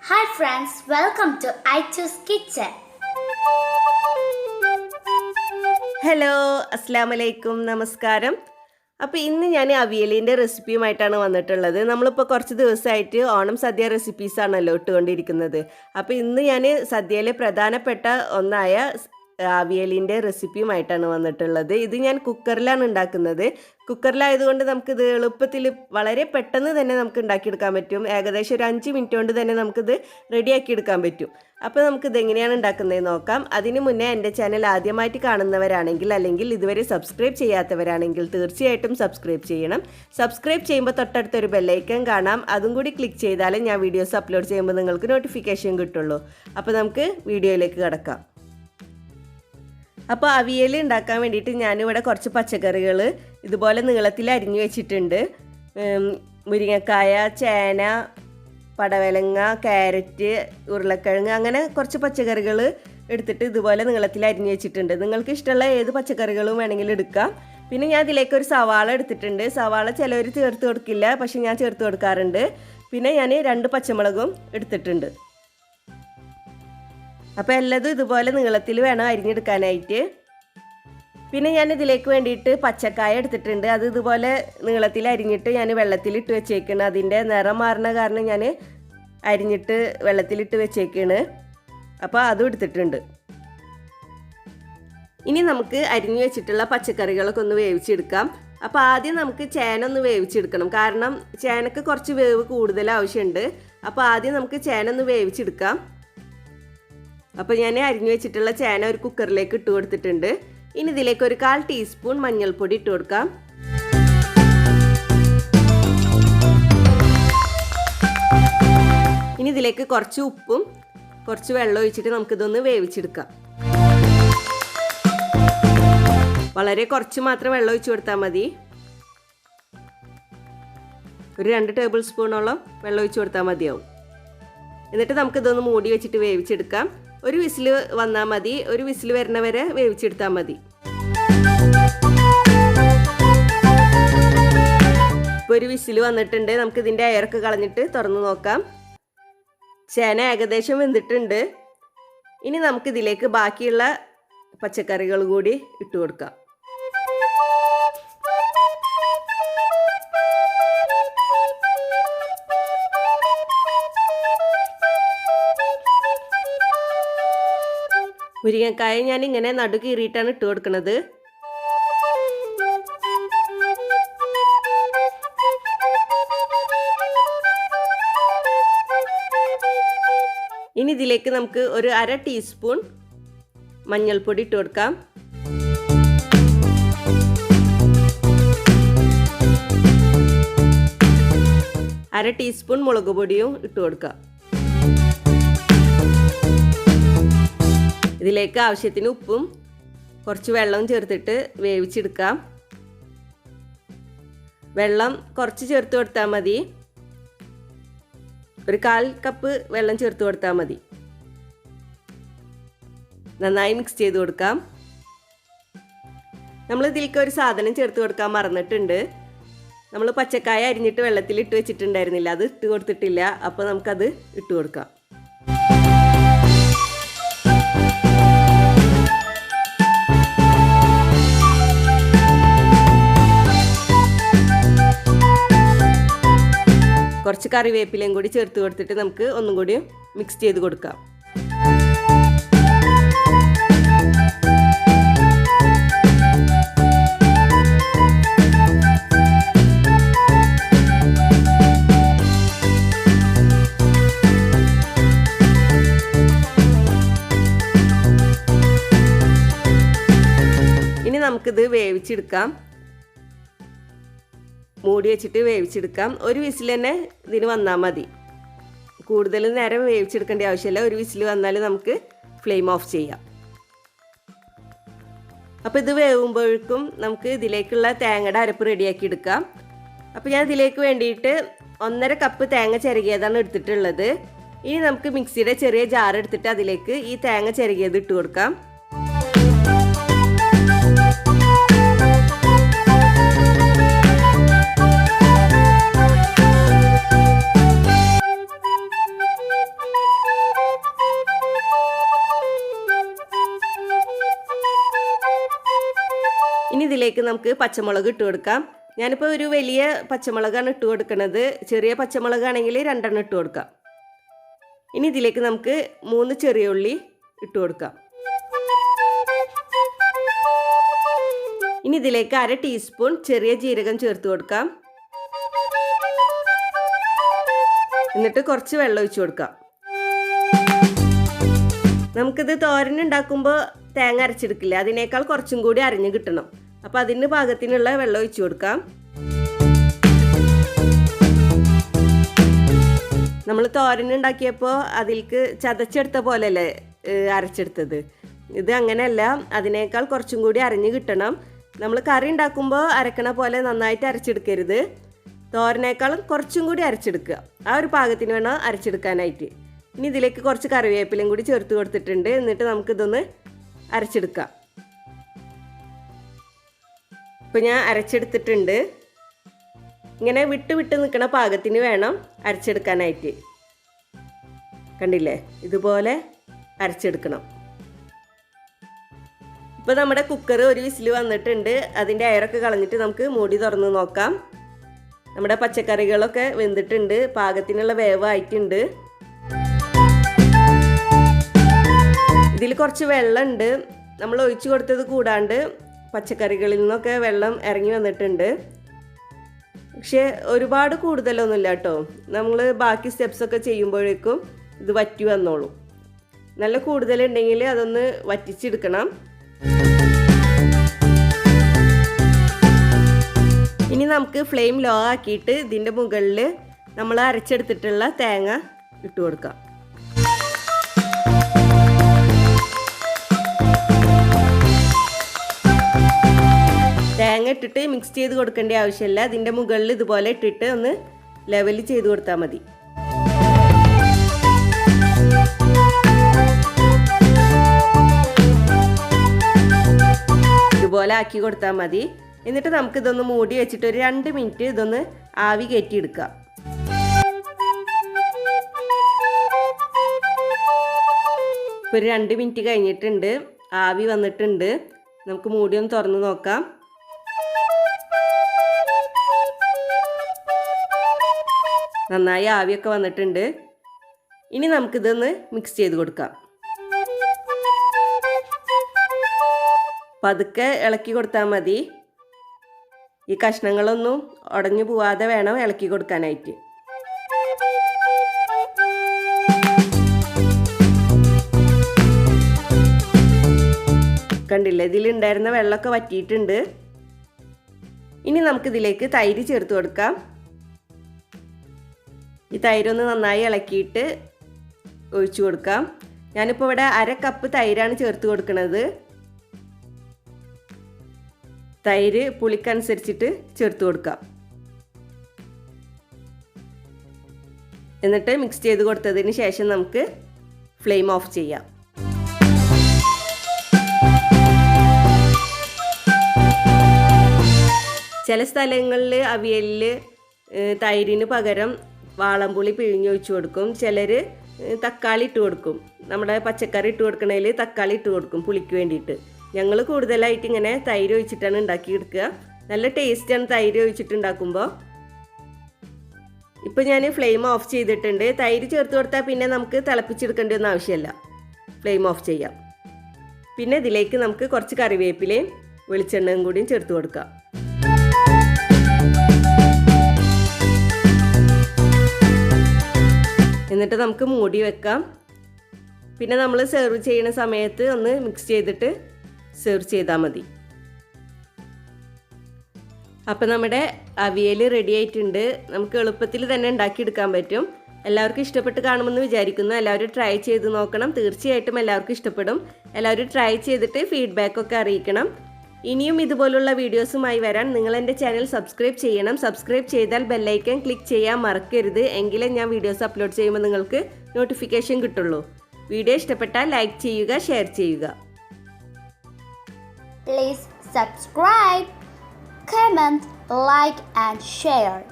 Hi friends, welcome to I Choose Kitchen. Hello അസ്സലാമലൈക്കും നമസ്കാരം. അപ്പോൾ ഇന്ന് ഞാൻ അവിയലിൻ്റെ റെസിപ്പിയുമായിട്ടാണ് വന്നിട്ടുള്ളത്. നമ്മളിപ്പോൾ കുറച്ച് ദിവസമായിട്ട് ഓണം സദ്യ റെസിപ്പീസാണല്ലോ ഇട്ടുകൊണ്ടിരിക്കുന്നത്. അപ്പോൾ ഇന്ന് ഞാൻ സദ്യയിലെ പ്രധാനപ്പെട്ട ഒന്നായ അവിയലിൻ്റെ റെസിപ്പിയുമായിട്ടാണ് വന്നിട്ടുള്ളത്. ഇത് ഞാൻ കുക്കറിലാണ് ഉണ്ടാക്കുന്നത്. കുക്കറിലായതുകൊണ്ട് നമുക്കിത് എളുപ്പത്തിൽ വളരെ പെട്ടെന്ന് തന്നെ നമുക്ക് ഉണ്ടാക്കിയെടുക്കാൻ പറ്റും. ഏകദേശം ഒരു 5 മിനിറ്റ് കൊണ്ട് തന്നെ നമുക്കിത് റെഡിയാക്കി എടുക്കാൻ പറ്റും. അപ്പോൾ നമുക്കിത് എങ്ങനെയാണ് ഉണ്ടാക്കുന്നതെന്ന് നോക്കാം. അതിന് മുന്നേ എൻ്റെ ചാനൽ ആദ്യമായിട്ട് കാണുന്നവരാണെങ്കിൽ അല്ലെങ്കിൽ ഇതുവരെ സബ്സ്ക്രൈബ് ചെയ്യാത്തവരാണെങ്കിൽ തീർച്ചയായിട്ടും സബ്സ്ക്രൈബ് ചെയ്യണം. സബ്സ്ക്രൈബ് ചെയ്യുമ്പോൾ തൊട്ടടുത്തൊരു ബെല്ലൈക്കൺ കാണാം. അതും കൂടി ക്ലിക്ക് ചെയ്താലേ ഞാൻ വീഡിയോസ് അപ്ലോഡ് ചെയ്യുമ്പോൾ നിങ്ങൾക്ക് നോട്ടിഫിക്കേഷൻ കിട്ടുള്ളൂ. അപ്പോൾ നമുക്ക് വീഡിയോയിലേക്ക് കിടക്കാം. അപ്പോൾ അവിയൽ ഉണ്ടാക്കാൻ വേണ്ടിയിട്ട് ഞാനിവിടെ കുറച്ച് പച്ചക്കറികൾ ഇതുപോലെ നീളത്തിൽ അരിഞ്ഞു വെച്ചിട്ടുണ്ട്. മുരിങ്ങക്കായ, ചേന, പടവലങ്ങ, ക്യാരറ്റ്, ഉരുളക്കിഴങ്ങ്, അങ്ങനെ കുറച്ച് പച്ചക്കറികൾ എടുത്തിട്ട് ഇതുപോലെ നീളത്തിൽ അരിഞ്ഞു വെച്ചിട്ടുണ്ട്. നിങ്ങൾക്ക് ഇഷ്ടമുള്ള ഏത് പച്ചക്കറികളും വേണമെങ്കിലും എടുക്കാം. പിന്നെ ഞാൻ ഇതിലേക്ക് ഒരു സവാള എടുത്തിട്ടുണ്ട്. സവാള ചിലവർ ചേർത്ത് കൊടുക്കില്ല, പക്ഷെ ഞാൻ ചേർത്ത് കൊടുക്കാറുണ്ട്. പിന്നെ ഞാൻ 2 പച്ചമുളകും എടുത്തിട്ടുണ്ട്. അപ്പോൾ എല്ലാതും ഇതുപോലെ നീളത്തിൽ വേണം അരിഞ്ഞെടുക്കാനായിട്ട്. പിന്നെ ഞാൻ ഇതിലേക്ക് വേണ്ടിയിട്ട് പച്ചക്കായ എടുത്തിട്ടുണ്ട്. അത് ഇതുപോലെ നീളത്തിൽ അരിഞ്ഞിട്ട് ഞാൻ വെള്ളത്തിലിട്ട് വെച്ചേക്കാണ്. അതിൻ്റെ നിറം മാറുന്ന കാരണം ഞാൻ അരിഞ്ഞിട്ട് വെള്ളത്തിലിട്ട് വെച്ചേക്കാണ്. അപ്പോൾ അതും എടുത്തിട്ടുണ്ട്. ഇനി നമുക്ക് അരിഞ്ഞു വെച്ചിട്ടുള്ള പച്ചക്കറികളൊക്കെ ഒന്ന് വേവിച്ചെടുക്കാം. അപ്പോൾ ആദ്യം നമുക്ക് ചേന ഒന്ന് വേവിച്ചെടുക്കണം. കാരണം ചേനക്ക് കുറച്ച് വേവ് കൂടുതൽ ആവശ്യമുണ്ട്. അപ്പോൾ ആദ്യം നമുക്ക് ചേന ഒന്ന് വേവിച്ചെടുക്കാം. അപ്പോൾ ഞാൻ അരിഞ്ഞു വെച്ചിട്ടുള്ള ചേന ഒരു കുക്കറിലേക്ക് ഇട്ട് കൊടുത്തിട്ടുണ്ട്. ഇനി ഇതിലേക്ക് ഒരു 1/4 ടീസ്പൂൺ മഞ്ഞൾപ്പൊടി ഇട്ട് കൊടുക്കാം. ഇനി ഇതിലേക്ക് കുറച്ച് ഉപ്പും കുറച്ച് വെള്ളം ഒഴിച്ചിട്ട് നമുക്കിതൊന്ന് വേവിച്ചെടുക്കാം. വളരെ കുറച്ച് മാത്രം വെള്ളം ഒഴിച്ചു കൊടുത്താൽ മതി. ഒരു 2 ടേബിൾ സ്പൂണോളം വെള്ളം ഒഴിച്ചു കൊടുത്താൽ മതിയാവും. എന്നിട്ട് നമുക്കിതൊന്ന് മൂടി വെച്ചിട്ട് വേവിച്ചെടുക്കാം. ഒരു വിസിൽ വന്നാൽ മതി. ഒരു വിസിൽ വരുന്നവരെ വേവിച്ചെടുത്താൽ മതി. ഇപ്പോൾ ഒരു വിസിൽ വന്നിട്ടുണ്ട്. നമുക്ക് ഇതിൻ്റെ എയറൊക്കെ കളഞ്ഞിട്ട് തുറന്ന് നോക്കാം. ചേന ഏകദേശം വെന്തിട്ടുണ്ട്. ഇനി നമുക്കിതിലേക്ക് ബാക്കിയുള്ള പച്ചക്കറികൾ കൂടി ഇട്ട് കൊടുക്കാം. മുരിങ്ങക്കായ ഞാൻ ഇങ്ങനെ നടു കീറിയിട്ടാണ് ഇട്ട് കൊടുക്കുന്നത്. ഇനി ഇതിലേക്ക് നമുക്ക് ഒരു 1/2 ടീസ്പൂൺ മഞ്ഞൾപ്പൊടി ഇട്ട് കൊടുക്കാം. അര ടീസ്പൂൺ മുളക് പൊടിയും ഇട്ട് കൊടുക്കാം. ഇതിലേക്ക് ആവശ്യത്തിന് ഉപ്പും കുറച്ച് വെള്ളവും ചേർത്തിട്ട് വേവിച്ചെടുക്കാം. വെള്ളം കുറച്ച് ചേർത്ത് കൊടുത്താൽ മതി. ഒരു 1/4 കപ്പ് വെള്ളം ചേർത്ത് കൊടുത്താൽ മതി. നന്നായി മിക്സ് ചെയ്ത് കൊടുക്കാം. നമ്മൾ ഇതിലേക്ക് ഒരു സാധനം ചേർത്ത് കൊടുക്കാൻ മറന്നിട്ടുണ്ട്. നമ്മൾ പച്ചക്കായ അരിഞ്ഞിട്ട് വെള്ളത്തിൽ ഇട്ട് വെച്ചിട്ടുണ്ടായിരുന്നില്ല, അത് ഇട്ട് കൊടുത്തിട്ടില്ല. അപ്പോൾ നമുക്കത് ഇട്ട് കൊടുക്കാം. കുറച്ച് കറിവേപ്പിലയും കൂടി ചേർത്ത് കൊടുത്തിട്ട് നമുക്ക് ഒന്നും കൂടി മിക്സ് ചെയ്ത് കൊടുക്കാം. ഇനി നമുക്കിത് വേവിച്ചെടുക്കാം. മൂടി വെച്ചിട്ട് വേവിച്ചെടുക്കാം. ഒരു വിസിൽ തന്നെ ഇതിന് വന്നാൽ മതി. കൂടുതൽ നേരം വേവിച്ചെടുക്കേണ്ട ആവശ്യമില്ല. ഒരു വിസിൽ വന്നാൽ നമുക്ക് ഫ്ലെയിം ഓഫ് ചെയ്യാം. അപ്പോൾ ഇത് വേവുമ്പോഴേക്കും നമുക്ക് ഇതിലേക്കുള്ള തേങ്ങയുടെ അരപ്പ് റെഡിയാക്കി എടുക്കാം. അപ്പോൾ ഞാൻ ഇതിലേക്ക് വേണ്ടിയിട്ട് 1.5 കപ്പ് തേങ്ങ ചിരകിയതാണ് എടുത്തിട്ടുള്ളത്. ഇനി നമുക്ക് മിക്സിയുടെ ചെറിയ ജാർ എടുത്തിട്ട് അതിലേക്ക് ഈ തേങ്ങ ചിരകിയത് ഇട്ട് കൊടുക്കാം. ഇതിലേക്ക് നമുക്ക് പച്ചമുളക് ഇട്ട് കൊടുക്കാം. ഞാനിപ്പോൾ ഒരു വലിയ പച്ചമുളകാണ് ഇട്ട് കൊടുക്കുന്നത്. ചെറിയ പച്ചമുളകാണെങ്കിൽ 2 എണ്ണം ഇട്ട് കൊടുക്കാം. ഇനി ഇതിലേക്ക് നമുക്ക് 3 ചെറിയ ഉള്ളി ഇട്ട് കൊടുക്കാം. ഇനി ഇതിലേക്ക് 1/2 ടീസ്പൂൺ ചെറിയ ജീരകം ചേർത്ത് കൊടുക്കാം. എന്നിട്ട് കുറച്ച് വെള്ളം ഒഴിച്ച് കൊടുക്കാം. നമുക്കിത് തോരൻ ഉണ്ടാക്കുമ്പോൾ തേങ്ങ അരച്ചെടുക്കില്ല, അതിനേക്കാൾ കുറച്ചും കൂടി അരഞ്ഞ് കിട്ടണം. അപ്പോൾ അതിന് പാകത്തിനുള്ള വെള്ളം ഒഴിച്ച് കൊടുക്കാം. നമ്മൾ തോരൻ ഉണ്ടാക്കിയപ്പോൾ അതിലേക്ക് ചതച്ചെടുത്ത പോലെയല്ലേ അരച്ചെടുത്തത്. ഇത് അങ്ങനെയല്ല, അതിനേക്കാൾ കുറച്ചും കൂടി അരഞ്ഞ് കിട്ടണം. നമ്മൾ കറി ഉണ്ടാക്കുമ്പോൾ അരക്കണ പോലെ നന്നായിട്ട് അരച്ചെടുക്കരുത്. തോരനേക്കാളും കുറച്ചും കൂടി അരച്ചെടുക്കുക. ആ ഒരു പാകത്തിന് വേണം അരച്ചെടുക്കാനായിട്ട്. ഇനി ഇതിലേക്ക് കുറച്ച് കറിവേപ്പിലയും കൂടി ചേർത്ത് കൊടുത്തിട്ടുണ്ട്. എന്നിട്ട് നമുക്കിതൊന്ന് അരച്ചെടുക്കാം. ഇപ്പോൾ ഞാൻ അരച്ചെടുത്തിട്ടുണ്ട്. ഇങ്ങനെ വിട്ട് നിൽക്കുന്ന പാകത്തിന് വേണം അരച്ചെടുക്കാനായിട്ട്. കണ്ടില്ലേ, ഇതുപോലെ അരച്ചെടുക്കണം. ഇപ്പോൾ നമ്മുടെ കുക്കർ ഒരു വിസിൽ വന്നിട്ടുണ്ട്. അതിൻ്റെ എയറൊക്കെ കളഞ്ഞിട്ട് നമുക്ക് മൂടി തുറന്ന് നോക്കാം. നമ്മുടെ പച്ചക്കറികളൊക്കെ വെന്തിട്ടുണ്ട്, പാകത്തിനുള്ള വേവായിട്ടുണ്ട്. ഇതിൽ കുറച്ച് വെള്ളമുണ്ട്. നമ്മൾ ഒഴിച്ചു കൊടുത്തത് കൂടാണ്ട് പച്ചക്കറികളിൽ നിന്നൊക്കെ വെള്ളം ഇറങ്ങി വന്നിട്ടുണ്ട്. പക്ഷേ ഒരുപാട് കൂടുതലൊന്നുമില്ല കേട്ടോ. നമ്മൾ ബാക്കി സ്റ്റെപ്സൊക്കെ ചെയ്യുമ്പോഴേക്കും ഇത് വറ്റി വന്നോളും. നല്ല കൂടുതലുണ്ടെങ്കിൽ അതൊന്ന് വറ്റിച്ചെടുക്കണം. ഇനി നമുക്ക് ഫ്ലെയിം ലോ ആക്കിയിട്ട് ഇതിൻ്റെ മുകളിൽ നമ്മൾ അരച്ചെടുത്തിട്ടുള്ള തേങ്ങ ഇട്ട് കൊടുക്കാം. തേങ്ങ ഇട്ടിട്ട് മിക്സ് ചെയ്ത് കൊടുക്കേണ്ട ആവശ്യമില്ല. അതിൻ്റെ മുകളിൽ ഇതുപോലെ ഇട്ടിട്ട് ഒന്ന് ലെവൽ ചെയ്ത് കൊടുത്താൽ മതി. ഇതുപോലെ ആക്കി കൊടുത്താൽ മതി. എന്നിട്ട് നമുക്കിതൊന്ന് മൂടി വെച്ചിട്ട് ഒരു 2 മിനിറ്റ് ഇതൊന്ന് ആവി കയറ്റിയെടുക്കാം. ഇപ്പോൾ ഒരു 2 മിനിറ്റ് കഴിഞ്ഞിട്ടുണ്ട്, ആവി വന്നിട്ടുണ്ട്. നമുക്ക് മൂടി ഒന്ന് തുറന്ന് നോക്കാം. നന്നായി ആവിയൊക്കെ വന്നിട്ടുണ്ട്. ഇനി നമുക്കിതൊന്ന് മിക്സ് ചെയ്ത് കൊടുക്കാം. പതുക്കെ ഇളക്കി കൊടുത്താൽ മതി. ഈ കഷ്ണങ്ങളൊന്നും ഉടഞ്ഞു പോവാതെ വേണം ഇളക്കി കൊടുക്കാനായിട്ട്. കണ്ടില്ലേ, ഇതിലുണ്ടായിരുന്ന വെള്ളമൊക്കെ വറ്റിയിട്ടുണ്ട്. ഇനി നമുക്കിതിലേക്ക് തൈര് ചേർത്ത് കൊടുക്കാം. ഈ തൈരൊന്ന് നന്നായി ഇളക്കിയിട്ട് ഒഴിച്ചു കൊടുക്കാം. ഞാനിപ്പോൾ ഇവിടെ 1/2 കപ്പ് തൈരാണ് ചേർത്ത് കൊടുക്കുന്നത്. തൈര് പുളിക്കനുസരിച്ചിട്ട് ചേർത്ത് കൊടുക്കാം. എന്നിട്ട് മിക്സ് ചെയ്ത് കൊടുത്തതിന് ശേഷം നമുക്ക് ഫ്ലെയിം ഓഫ് ചെയ്യാം. ചില സ്ഥലങ്ങളിൽ അവിയലിൽ തൈരിന് പകരം വാളംപുളി പിഴിഞ്ഞൊഴിച്ച് കൊടുക്കും. ചിലർ തക്കാളി ഇട്ട് കൊടുക്കും. നമ്മുടെ പച്ചക്കറി ഇട്ട് കൊടുക്കണതിൽ തക്കാളി ഇട്ട് കൊടുക്കും പുളിക്ക് വേണ്ടിയിട്ട്. ഞങ്ങൾ കൂടുതലായിട്ട് ഇങ്ങനെ തൈര് ഒഴിച്ചിട്ടാണ് ഉണ്ടാക്കിയെടുക്കുക. നല്ല ടേസ്റ്റാണ് തൈര് ഒഴിച്ചിട്ട് ഉണ്ടാക്കുമ്പോൾ. ഇപ്പോൾ ഞാൻ ഫ്ലെയിം ഓഫ് ചെയ്തിട്ടുണ്ട്. തൈര് ചേർത്ത് കൊടുത്താൽ പിന്നെ നമുക്ക് തിളപ്പിച്ചെടുക്കേണ്ട ഒന്നും ആവശ്യമില്ല. ഫ്ലെയിം ഓഫ് ചെയ്യാം. പിന്നെ ഇതിലേക്ക് നമുക്ക് കുറച്ച് കറിവേപ്പിലയും വെളിച്ചെണ്ണയും കൂടിയും ചേർത്ത് കൊടുക്കാം. എന്നിട്ട് നമുക്ക് മൂടി വെക്കാം. പിന്നെ നമ്മൾ സെർവ് ചെയ്യുന്ന സമയത്ത് ഒന്ന് മിക്സ് ചെയ്തിട്ട് സെർവ് ചെയ്താൽ മതി. അപ്പോൾ നമ്മുടെ അവിയൽ റെഡി ആയിട്ടുണ്ട്. നമുക്ക് എളുപ്പത്തിൽ തന്നെ ഉണ്ടാക്കിയെടുക്കാൻ പറ്റും. എല്ലാവർക്കും ഇഷ്ടപ്പെട്ട് കാണുമെന്ന് വിചാരിക്കുന്നു. എല്ലാവരും ട്രൈ ചെയ്ത് നോക്കണം. തീർച്ചയായിട്ടും എല്ലാവർക്കും ഇഷ്ടപ്പെടും. എല്ലാവരും ട്രൈ ചെയ്തിട്ട് ഫീഡ്ബാക്കൊക്കെ അറിയിക്കണം. ഇനിയും ഇതുപോലുള്ള വീഡിയോസുമായി വരാൻ നിങ്ങൾ എൻ്റെ ചാനൽ സബ്സ്ക്രൈബ് ചെയ്യണം. സബ്സ്ക്രൈബ് ചെയ്താൽ ബെല്ലൈക്കൺ ക്ലിക്ക് ചെയ്യാൻ മറക്കരുത്. എങ്കിലേ ഞാൻ വീഡിയോസ് അപ്ലോഡ് ചെയ്യുമ്പോൾ നിങ്ങൾക്ക് നോട്ടിഫിക്കേഷൻ കിട്ടുള്ളൂ. വീഡിയോ ഇഷ്ടപ്പെട്ടാൽ ലൈക്ക് ചെയ്യുക, ഷെയർ ചെയ്യുക. Please subscribe, comment, like and share.